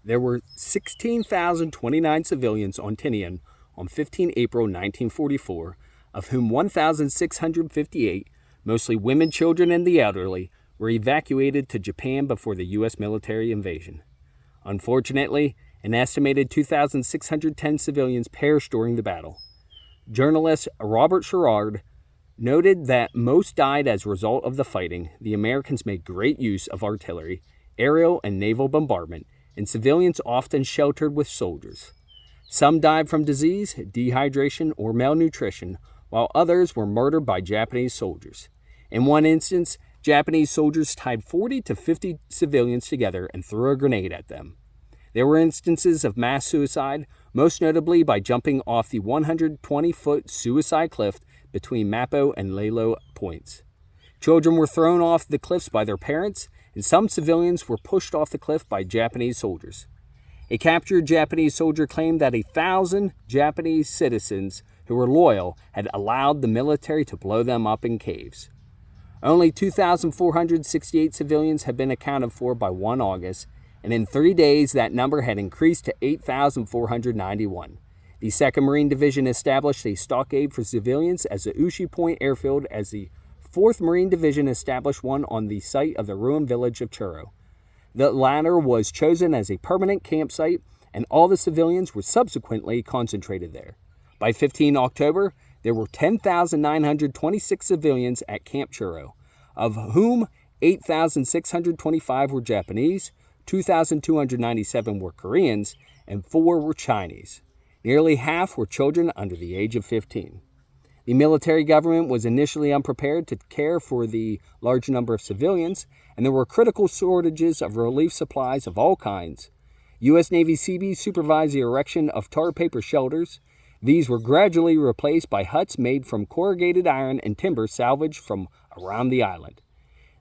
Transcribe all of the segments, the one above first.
There were 16,029 civilians on Tinian on 15 April 1944, of whom 1,658, mostly women, children, and the elderly, were evacuated to Japan before the U.S. military invasion. Unfortunately, an estimated 2,610 civilians perished during the battle. Journalist Robert Sherrod noted that most died as a result of the fighting. The Americans made great use of artillery, aerial and naval bombardment, and civilians often sheltered with soldiers. Some died from disease, dehydration, or malnutrition, while others were murdered by Japanese soldiers. In one instance, Japanese soldiers tied 40 to 50 civilians together and threw a grenade at them. There were instances of mass suicide, most notably by jumping off the 120-foot suicide cliff between Mapo and Lalo Points. Children were thrown off the cliffs by their parents, and some civilians were pushed off the cliff by Japanese soldiers. A captured Japanese soldier claimed that 1,000 Japanese citizens who were loyal had allowed the military to blow them up in caves. Only 2,468 civilians had been accounted for by 1 August, and in 3 days that number had increased to 8,491. The 2nd Marine Division established a stockade for civilians as the Ushi Point airfield, as the 4th Marine Division established one on the site of the ruined village of Churro. The latter was chosen as a permanent campsite, and all the civilians were subsequently concentrated there. By 15 October, there were 10,926 civilians at Camp Churro, of whom 8,625 were Japanese, 2,297 were Koreans, and 4 were Chinese. Nearly half were children under the age of 15. The military government was initially unprepared to care for the large number of civilians, and there were critical shortages of relief supplies of all kinds. U.S. Navy Seabees supervised the erection of tar paper shelters. These were gradually replaced by huts made from corrugated iron and timber salvaged from around the island.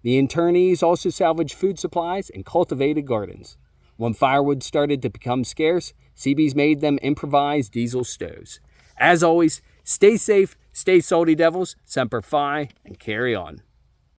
The internees also salvaged food supplies and cultivated gardens. When firewood started to become scarce, Seabees made them improvised diesel stoves. As always, stay safe, stay salty devils, Semper Fi, and carry on.